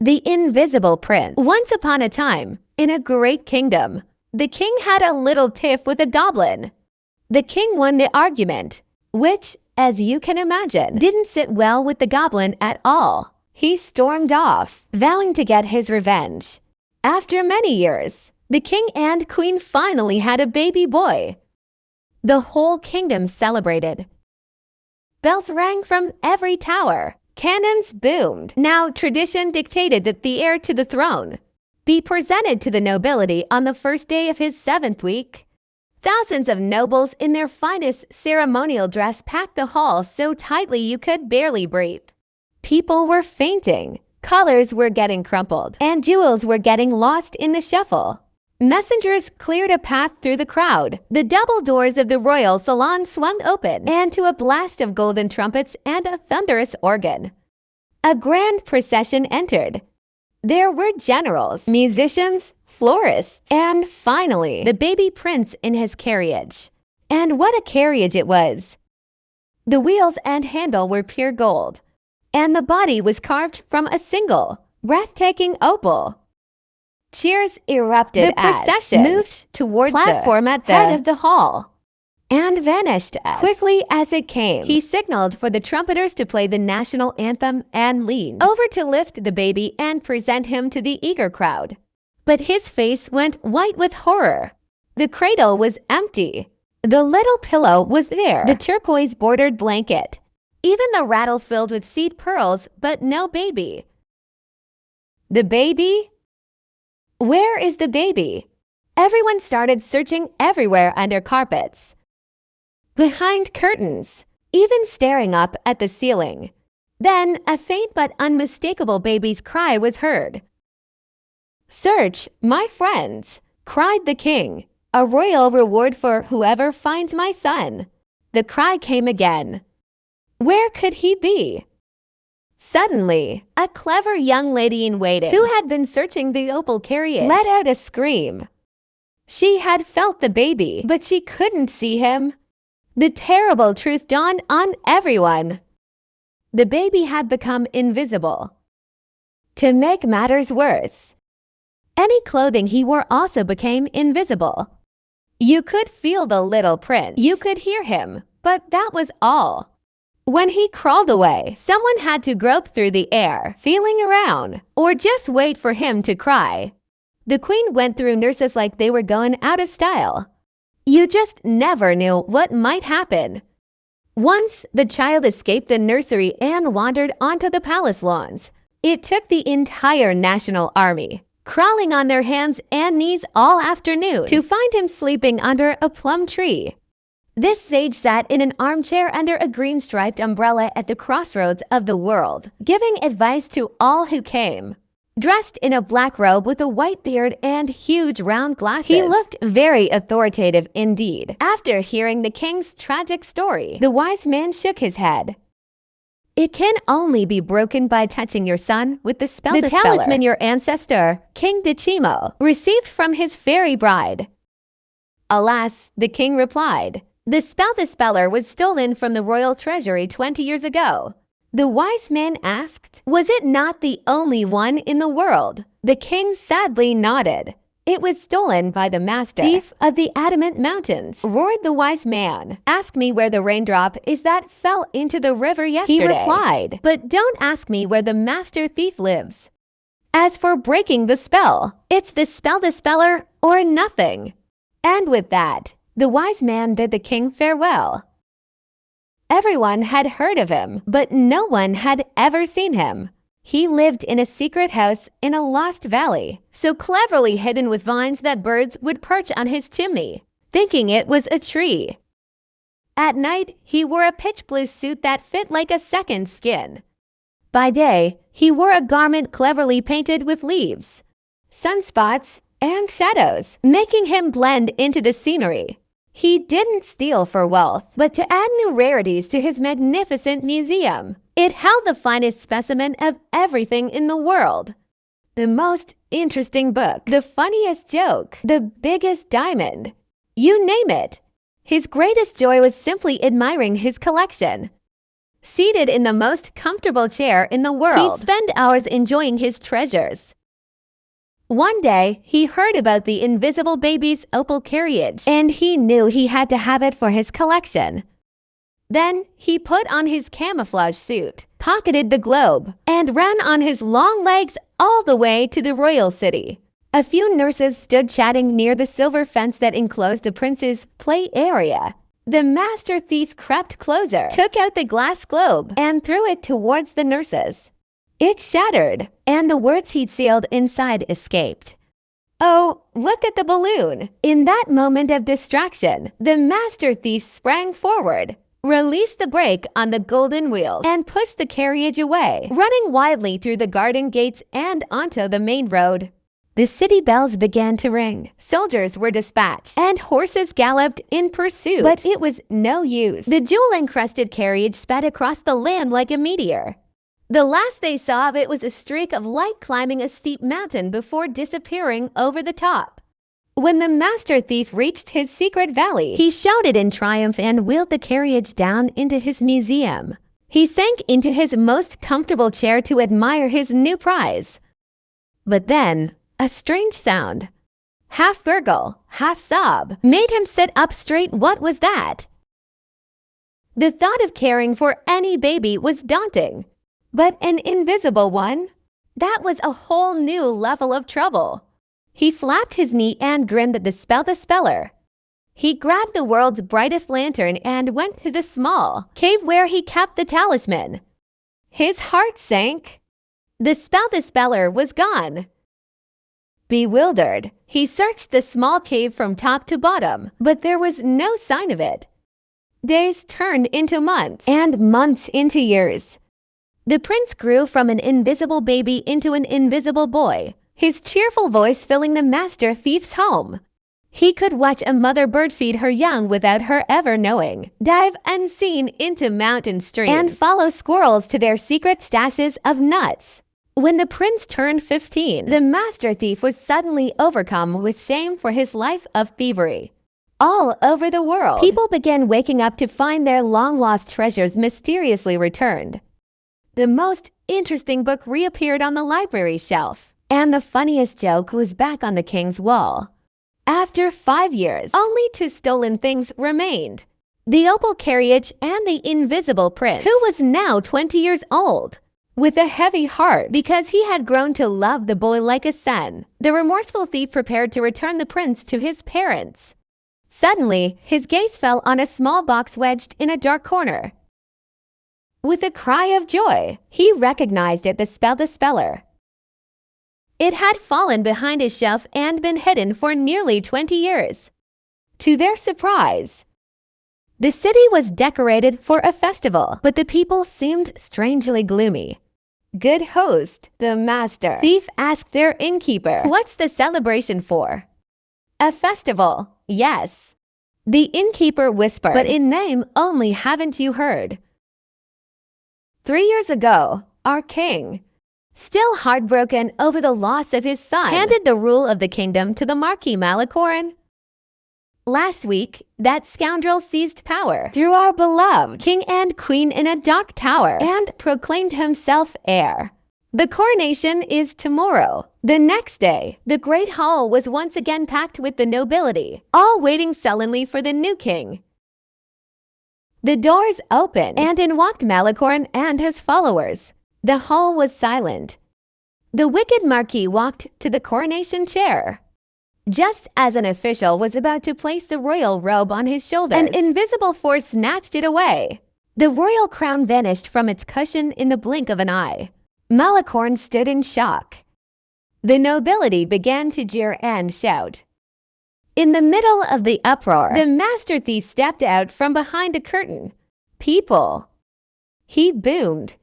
The Invisible Prince. Once upon a time, in a great kingdom, the king had a little tiff with a goblin. The king won the argument, which, as you can imagine, didn't sit well with the goblin at all. He stormed off, vowing to get his revenge. After many years, the king and queen finally had a baby boy. The whole kingdom celebrated. Bells rang from every tower. Cannons boomed. Now, tradition dictated that the heir to the throne be presented to the nobility on the first day of his 7th week. Thousands of nobles in their finest ceremonial dress packed the hall so tightly you could barely breathe. People were fainting, collars were getting crumpled, and jewels were getting lost in the shuffle. Messengers cleared a path through the crowd. The double doors of the royal salon swung open, and to a blast of golden trumpets and a thunderous organ, a grand procession entered. There were generals, musicians, florists, and finally, the baby prince in his carriage. And what a carriage it was! The wheels and handle were pure gold, and the body was carved from a single, breathtaking opal. Cheers erupted. The procession moved towards the platform at the head of the hall and vanished as quickly as it came. He signaled for the trumpeters to play the national anthem and leaned over to lift the baby and present him to the eager crowd. But his face went white with horror. The cradle was empty. The little pillow was there, the turquoise-bordered blanket, even the rattle filled with seed pearls, but no baby. The baby? Where is the baby? Everyone started searching everywhere under carpets, behind curtains, even staring up at the ceiling. Then a faint but unmistakable baby's cry was heard. "Search, my friends," cried the king. "A royal reward for whoever finds my son." The cry came again. Where could he be? Suddenly, a clever young lady-in-waiting who had been searching the opal carriage let out a scream. She had felt the baby, but she couldn't see him. The terrible truth dawned on everyone. The baby had become invisible. To make matters worse, any clothing he wore also became invisible. You could feel the little prince. You could hear him, but that was all. When he crawled away, someone had to grope through the air, feeling around, or just wait for him to cry. The queen went through nurses like they were going out of style. You just never knew what might happen. Once, the child escaped the nursery and wandered onto the palace lawns. It took the entire national army, crawling on their hands and knees all afternoon, to find him sleeping under a plum tree. This sage sat in an armchair under a green-striped umbrella at the crossroads of the world, giving advice to all who came. Dressed in a black robe with a white beard and huge round glasses, he looked very authoritative indeed. After hearing the king's tragic story, the wise man shook his head. "It can only be broken by touching your son with the spell-dispeller, the talisman your ancestor, King Decimo, received from his fairy bride." "Alas," the king replied, "the spell-dispeller was stolen from the royal treasury 20 years ago." The wise man asked, "Was it not the only one in the world?" The king sadly nodded. "It was stolen by the master thief of the adamant mountains," roared the wise man. "Ask me where the raindrop is that fell into the river yesterday," he replied. "But don't ask me where the master thief lives. As for breaking the spell, it's the spell-dispeller or nothing." And with that, the wise man bid the king farewell. Everyone had heard of him, but no one had ever seen him. He lived in a secret house in a lost valley, so cleverly hidden with vines that birds would perch on his chimney, thinking it was a tree. At night, he wore a pitch blue suit that fit like a second skin. By day, he wore a garment cleverly painted with leaves, sunspots, and shadows, making him blend into the scenery. He didn't steal for wealth, but to add new rarities to his magnificent museum. It held the finest specimen of everything in the world. The most interesting book, the funniest joke, the biggest diamond. You name it. His greatest joy was simply admiring his collection. seated in the most comfortable chair in the world. He'd spend hours enjoying his treasures. One day, he heard about the invisible baby's opal carriage, and he knew he had to have it for his collection. Then, he put on his camouflage suit, pocketed the globe, and ran on his long legs all the way to the royal city. A few nurses stood chatting near the silver fence that enclosed the prince's play area. The master thief crept closer, took out the glass globe, and threw it towards the nurses. It shattered, and the words he'd sealed inside escaped. "Oh, look at the balloon!" In that moment of distraction, the master thief sprang forward, released the brake on the golden wheels, and pushed the carriage away, running wildly through the garden gates and onto the main road. The city bells began to ring. Soldiers were dispatched, and horses galloped in pursuit. But it was no use. The jewel-encrusted carriage sped across the land like a meteor. The last they saw of it was a streak of light climbing a steep mountain before disappearing over the top. When the master thief reached his secret valley, he shouted in triumph and wheeled the carriage down into his museum. He sank into his most comfortable chair to admire his new prize. But then, a strange sound, half gurgle, half sob, made him sit up straight. What was that? The thought of caring for any baby was daunting. But an invisible one? That was a whole new level of trouble. He slapped his knee and grinned at the spell-dispeller. He grabbed the world's brightest lantern and went to the small cave where he kept the talisman. His heart sank. The spell-dispeller was gone. Bewildered, he searched the small cave from top to bottom, but there was no sign of it. Days turned into months, and months into years. The prince grew from an invisible baby into an invisible boy, his cheerful voice filling the master thief's home. He could watch a mother bird feed her young without her ever knowing, dive unseen into mountain streams, and follow squirrels to their secret stashes of nuts. When the prince turned 15, the master thief was suddenly overcome with shame for his life of thievery. All over the world, people began waking up to find their long-lost treasures mysteriously returned. The most interesting book reappeared on the library shelf, and the funniest joke was back on the king's wall. After 5 years, only 2 stolen things remained: the opal carriage and the invisible prince, who was now 20 years old. With a heavy heart, because he had grown to love the boy like a son, the remorseful thief prepared to return the prince to his parents. Suddenly, his gaze fell on a small box wedged in a dark corner. With a cry of joy, he recognized it, the spell-dispeller. It had fallen behind a shelf and been hidden for nearly 20 years. To their surprise, the city was decorated for a festival, but the people seemed strangely gloomy. "Good host, the master thief asked their innkeeper, what's the celebration for?" "A festival, yes," the innkeeper whispered, "but in name only, haven't you heard? 3 years ago, our king, still heartbroken over the loss of his son, handed the rule of the kingdom to the Marquis Malicorn. Last week, that scoundrel seized power, threw our beloved king and queen in a dark tower, and proclaimed himself heir. The coronation is tomorrow." The next day, the great hall was once again packed with the nobility, all waiting sullenly for the new king. The doors opened, and in walked Malicorn and his followers. The hall was silent. The wicked marquis walked to the coronation chair. Just as an official was about to place the royal robe on his shoulders, an invisible force snatched it away. The royal crown vanished from its cushion in the blink of an eye. Malicorn stood in shock. The nobility began to jeer and shout. In the middle of the uproar, the master thief stepped out from behind a curtain. "People," he boomed,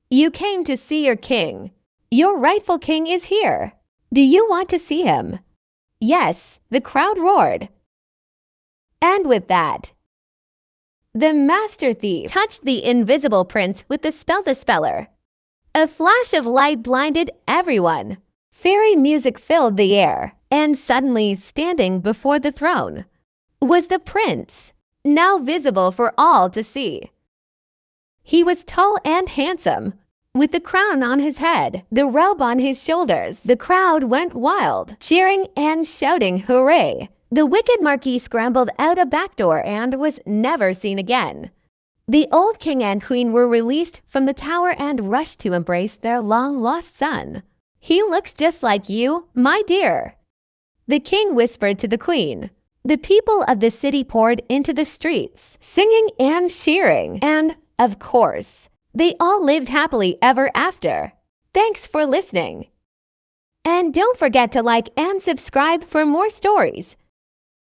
"you came to see your king. Your rightful king is here. Do you want to see him?" "Yes," the crowd roared. And with that, the master thief touched the invisible prince with the spell-dispeller. A flash of light blinded everyone. Fairy music filled the air, and suddenly, standing before the throne, was the prince, now visible for all to see. He was tall and handsome, with the crown on his head, the robe on his shoulders. The crowd went wild, cheering and shouting hooray. The wicked marquis scrambled out a back door and was never seen again. The old king and queen were released from the tower and rushed to embrace their long-lost son. "He looks just like you, my dear," the king whispered to the queen. The people of the city poured into the streets, singing and cheering, and, of course, they all lived happily ever after. Thanks for listening. And don't forget to like and subscribe for more stories.